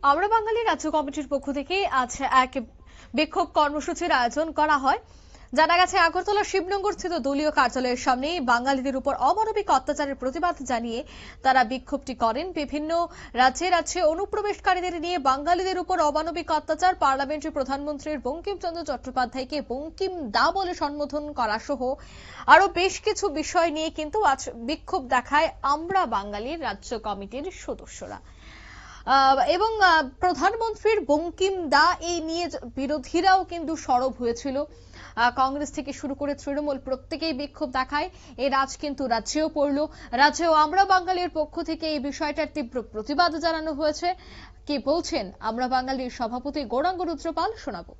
আমরা বাঙালি রাজ্য কমিটির পক্ষ থেকে আজ এক বিক্ষোভ কর্মসূচির আয়োজন করা হয়। জানা গেছে আগরতলা শিবনগর স্থিত দলীয় কার্যালয়ের সামনে বাঙালিদের উপর অমানবিক অত্যাচারের প্রতিবাদ জানিয়ে তারা বিক্ষোভটি করেন। বিভিন্ন রাজ্যে অনুপ্রবেশকারীদের নিয়ে বাঙালিদের উপর অমানবিক অত্যাচার, পার্লামেন্টের প্রধানমন্ত্রীর বঙ্কিমচন্দ্র চট্টোপাধ্যায়কে বঙ্কিম দা বলে সম্বোধন করা সহ আরো বেশ কিছু বিষয় নিয়ে কিন্তু আজ বিক্ষোভ দেখায় আমরা বাঙালির রাজ্য কমিটির সদস্যরা। এবং প্রধানমন্ত্রীর বঙ্কিম দা এই নিয়ে বিরোধীরাও কিন্তু সরব হয়েছিল। কংগ্রেস থেকে শুরু করে তৃণমূল প্রত্যেকেই বিক্ষোভ দেখায়। এর আজ কিন্তু রাজ্যেও পড়ল। রাজ্যেও আমরা বাঙালির পক্ষ থেকে এই বিষয়টার তীব্র প্রতিবাদ জানানো হয়েছে। কি বলছেন আমরা বাঙালির সভাপতি গৌরাঙ্গ রুদ্রপাল, শোনাবো।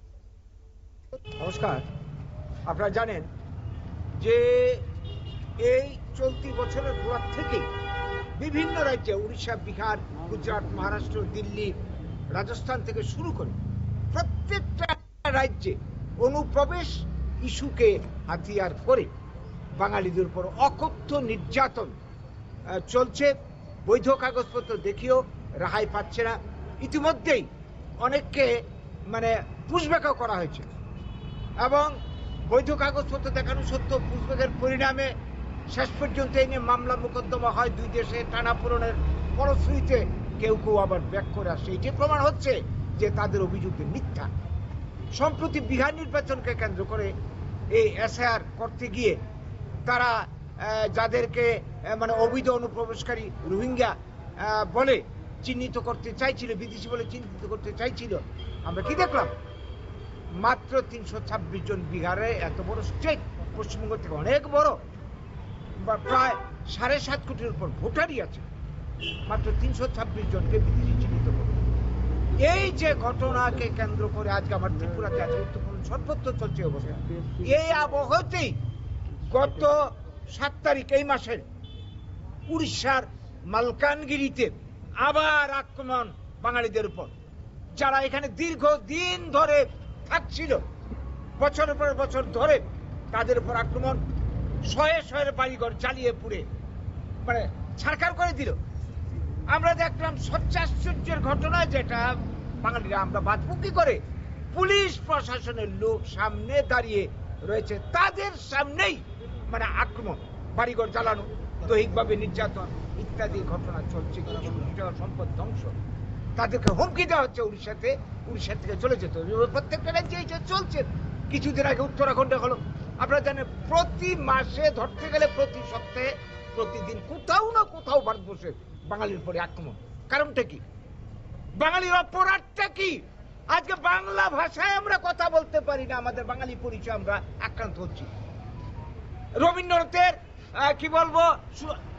নমস্কার। আপনারা জানেন যে এই চলতি বছরের গোড়া থেকে বিভিন্ন রাজ্যে উড়িষ্যা, বিহার, গুজরাট, মহারাষ্ট্র, দিল্লি, রাজস্থান থেকে শুরু করে প্রত্যেকটা রাজ্যে অনুপ্রবেশ ইস্যুকে হাতিয়ার করে বাঙালিদের উপর অকথ্য নির্যাতন চলছে। বৈধ কাগজপত্র দেখিয়েও রেহাই পাচ্ছে না। ইতিমধ্যেই অনেককে পুশব্যাকও করা হয়েছে এবং বৈধ কাগজপত্র দেখানো সত্ত্বেও পুশব্যাকের পরিণামে শেষ পর্যন্ত এই নিয়ে মামলা মোকদ্দমা হয়। দুই দেশে টানাপোড়েনের ফলশ্রুতিতে কেউ কেউ আবার ব্যাক করে আসছে। এটি প্রমাণ হচ্ছে যে তাদের অভিযোগ মিথ্যা। সম্প্রতি বিহার নির্বাচনকে কেন্দ্র করে এই এসআইআর করতে গিয়ে তারা যাদেরকে অবৈধ অনুপ্রবেশকারী রোহিঙ্গা বলে চিহ্নিত করতে চাইছিল, বিদেশি বলে চিহ্নিত করতে চাইছিল, আমরা কি দেখলাম? মাত্র 326 জন। বিহারে এত বড় স্টেট, পশ্চিমবঙ্গ থেকে অনেক বড়, প্রায় 7.5 কোটির উপর ভোটারই আছে, মাত্র 326 জনকে বিদেশি চিহ্নিত করবে। এই যে ঘটনাকে কেন্দ্র করে আজকে আমার ত্রিপুরাতে আছে উত্তরপূর্ণ সর্বত্র চলছে অবস্থা। এই আবহতেই গত 7 তারিখ এই মাসের উড়িষ্যার মালকানগিরিতে আবার আক্রমণ বাঙালিদের উপর, যারা এখানে দীর্ঘদিন ধরে থাকছিল, বছরের পর বছর ধরে তাদের উপর আক্রমণ, শয়ে বাড়িঘর জ্বালিয়ে পুড়ে ছারখার করে দিল। আমরা দেখলাম সচ্চাশ্চর্যের ঘটনা, যেটা বাঙালিরা আমরা বাঁচব কি করে? পুলিশ প্রশাসনের লোক সামনে দাঁড়িয়ে রয়েছে, তাদের সামনেই আক্রমণ, বাড়িঘর জ্বালানো, দৈহিকভাবে নির্যাতন ইত্যাদি ঘটনা চলছে। সম্পদ ধ্বংস, তাদেরকে হুমকি দেওয়া হচ্ছে উড়িষ্যা থেকে চলে যেতে। প্রত্যেকটা রাজ্যে এই চলছে। কিছুদিন আগে উত্তরাখণ্ডে হলো। আপনারা জানেন প্রতি মাসে ধরতে গেলে প্রতি সপ্তাহে প্রতিদিন কোথাও না কোথাও ভারতবর্ষে বাঙালির উপরে আক্রমণ। কারণটা কি? বাঙালির অপরাধটা কি? আজকে বাংলা ভাষায় আমরা কথা বলতে পারি না, আমাদের বাঙালি পরিচয় আমরা আক্রান্ত হচ্ছি। রবীন্দ্রনাথের কি বলবো,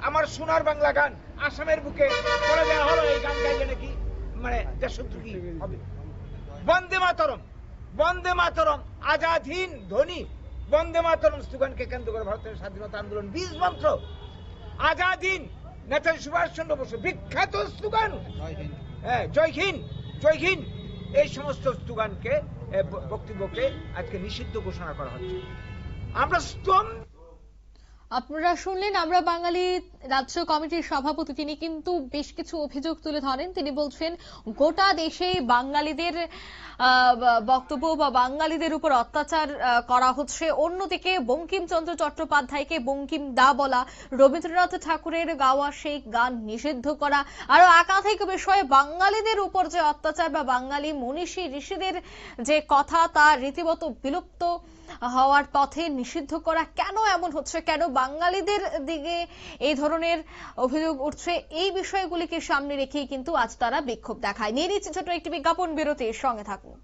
আমার সোনার বাংলা গান আসামের বুকে করে দেওয়া হলো। এই গান গাইলে নাকি দেশদ্রোহী হবে। বন্দে মাতরম, বন্দে মাতরম, আজাদ হিন্দ ধ্বনি, বন্দে মাতরম স্লোগানকে কেন্দ্র করে ভারতের স্বাধীনতা আন্দোলন 20 মন্ত্র, আজাদ হিন্দ, নেতাজি সুভাষচন্দ্র বসু বিখ্যাত স্লোগান, জয় হিন্দ, জয় হিন্দ, এই সমস্ত স্লোগানকে বক্তব্যকে আজকে নিষিদ্ধ ঘোষণা করা হচ্ছে। আমরা আপনারা শুনলেন আমরা বাঙালি রাজ্য কমিটির সভাপতি, তিনি কিন্তু বেশ কিছু অভিযোগ তুলে ধরেন। তিনি বলছেন গোটা দেশে বাঙালিদের বক্তব্য বা বাঙালিদের উপর অত্যাচার করা হচ্ছে। অন্যদিকে বঙ্কিমচন্দ্র চট্টোপাধ্যায়কে বঙ্কিম দা বলা, রবীন্দ্রনাথ ঠাকুরের গাওয়া সেই গান নিষিদ্ধ করা, আরো একাধিক বিষয়ে বাঙালিদের উপর যে অত্যাচার বা বাঙালি মনীষী ঋষিদের যে কথা তা রীতিমতো বিলুপ্ত হওয়ার পথে নিষিদ্ধ করা। কেন এমন হচ্ছে, কেন বাঙালিদের দিকে এই ধরনের অভিযোগ উঠছে, এই বিষয়গুলিকে সামনে রেখেই কিন্তু আজ তারা বিক্ষোভ দেখায়। নিয়ে নিচ্ছে ছোট একটি বিজ্ঞাপন বিরতির সঙ্গে থাকুন।